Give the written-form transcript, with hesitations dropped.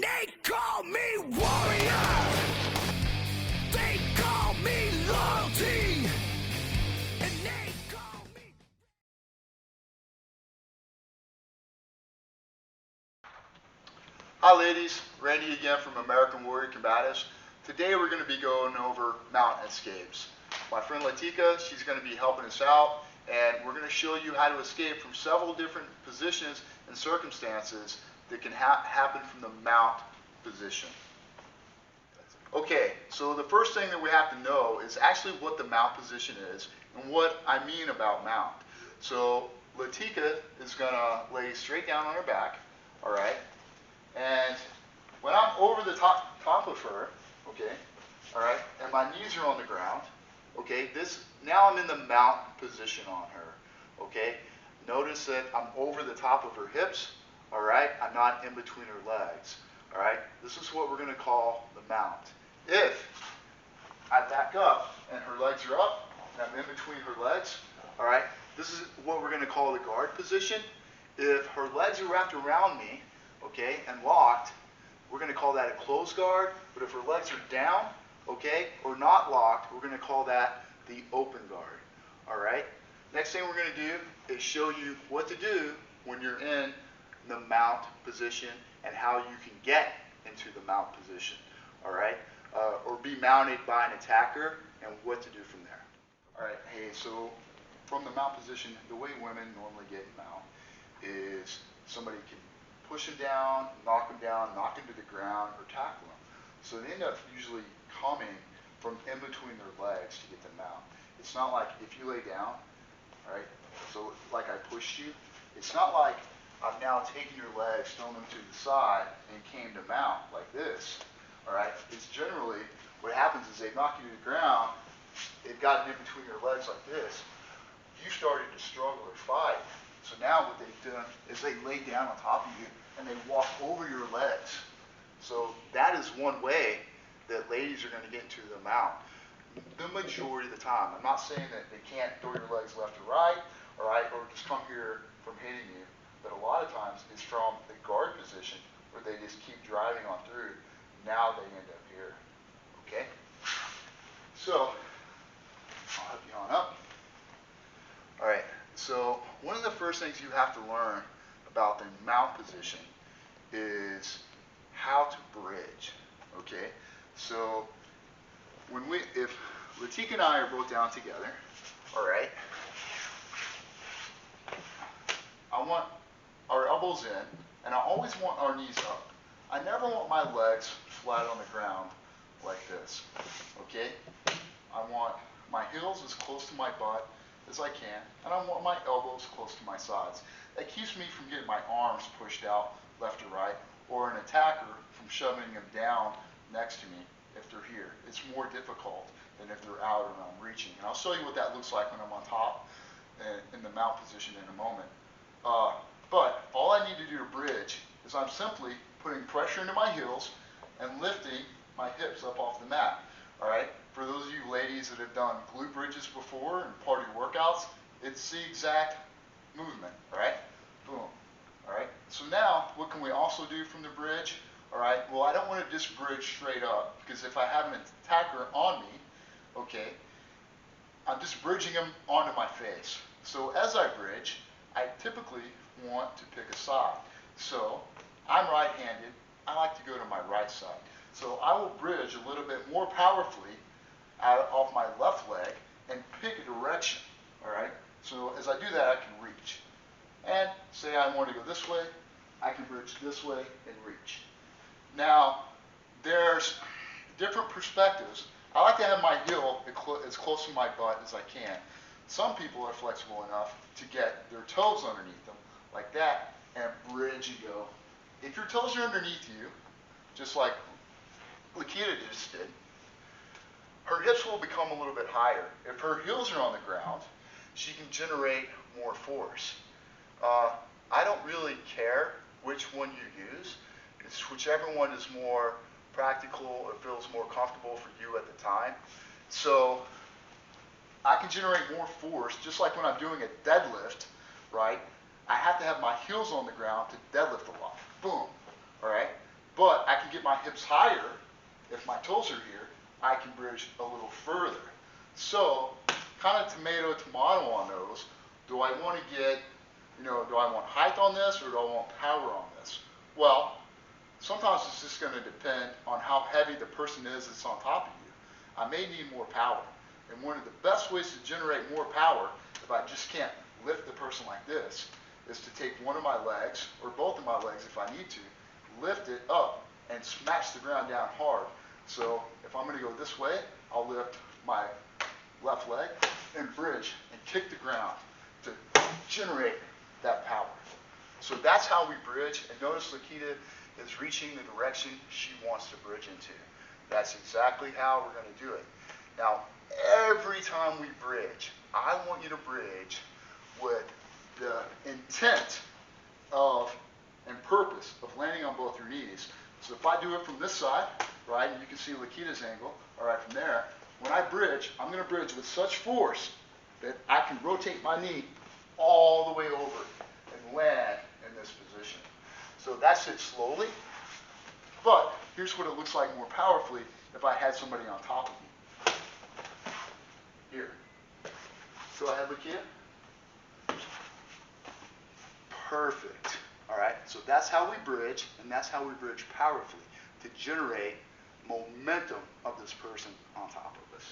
And they call me warrior. They call me loyalty. And they call me... Hi ladies, Randy again from American Warrior Combatives. Today we're going to be going over mount escapes. My friend Latika, she's going to be helping us out, and we're going to show you how to escape from several different positions and circumstances that can happen from the mount position. Okay, so the first thing that we have to know is actually what the mount position is and what I mean about mount. So Latika is going to lay straight down on her back, all right? And when I'm over the top of her, okay, all right, and my knees are on the ground, okay, now I'm in the mount position on her, okay. Notice that I'm over the top of her hips, all right. I'm not in between her legs, all right. This is what we're going to call the mount. If I back up and her legs are up and I'm in between her legs, all right, this is what we're going to call the guard position. If her legs are wrapped around me, okay, and locked, we're going to call that a closed guard. But if her legs are down, okay, or not locked, we're going to call that the open guard. All right. Next thing we're going to do is show you what to do when you're in the mount position and how you can get into the mount position. All right, or be mounted by an attacker and what to do from there. All right. Hey, so from the mount position, the way women normally get in mount is somebody can push them down, knock them to the ground, or tackle them. So they end up usually coming from in between their legs to get them out. It's not like if you lay down, right? So like I pushed you, it's not like I'm now taking your legs, throwing them to the side, and came to mount like this. All right? It's generally what happens is they knock you to the ground, they've gotten in between your legs like this. You started to struggle or fight. So now what they've done is they lay down on top of you and they walk over your legs. So that is one way that ladies are going to get into the mount. The majority of the time. I'm not saying that they can't throw your legs left or right, all right, or just come here from hitting you. But a lot of times it's from the guard position where they just keep driving on through. Now they end up here. Okay? So I'll help you on up. All right. So one of the first things you have to learn about the mount position is how to bridge. Okay? So if Latika and I are both down together, all right, I want our elbows in, and I always want our knees up. I never want my legs flat on the ground like this. Okay? I want my heels as close to my butt as I can, and I want my elbows close to my sides. That keeps me from getting my arms pushed out left or right, or an attacker from shoving them down next to me if they're here. It's more difficult than if they're out and I'm reaching. And I'll show you what that looks like when I'm on top in the mount position in a moment. But all I need to do to bridge is I'm simply putting pressure into my heels and lifting my hips up off the mat. All right? For those of you ladies that have done glute bridges before and party workouts, it's the exact movement, all right? Boom, all right? So now, what can we also do from the bridge? All right, well, I don't want to just bridge straight up, because if I have an attacker on me, okay, I'm just bridging them onto my face. So as I bridge, I typically want to pick a side. So I'm right-handed, I like to go to my right side. So I will bridge a little bit more powerfully out of my left leg and pick a direction, all right? So as I do that, I can reach. And say I want to go this way, I can bridge this way and reach. Now, there's different perspectives. I like to have my heel as close to my butt as I can. Some people are flexible enough to get their toes underneath them, like that, and bridge and go. If your toes are underneath you, just like Lakita just did, her hips will become a little bit higher. If her heels are on the ground, she can generate more force. I don't really care which one you use. It's whichever one is more practical or feels more comfortable for you at the time. So I can generate more force, just like when I'm doing a deadlift, right? I have to have my heels on the ground to deadlift a lot. Boom, all right? but I can get my hips higher. If my toes are here, I can bridge a little further. So, kind of tomato on those. Do I want to get, do I want height on this or do I want power on this? Well, sometimes it's just going to depend on how heavy the person is that's on top of you. I may need more power. And one of the best ways to generate more power, if I just can't lift the person like this, is to take one of my legs, or both of my legs if I need to, lift it up and smash the ground down hard. So if I'm going to go this way, I'll lift my left leg and bridge and kick the ground to generate that power. So that's how we bridge. And notice Lakita is reaching the direction she wants to bridge into. That's exactly how we're going to do it. Now, every time we bridge, I want you to bridge with the intent of and purpose of landing on both your knees. So if I do it from this side, right, and you can see Lakita's angle, all right, from there, when I bridge, I'm going to bridge with such force that I can rotate my knee all the way over and land in this position. So that's it slowly, but here's what it looks like more powerfully if I had somebody on top of me. Here. Go ahead, Lakita. Perfect. All right, so that's how we bridge, and that's how we bridge powerfully to generate momentum of this person on top of us.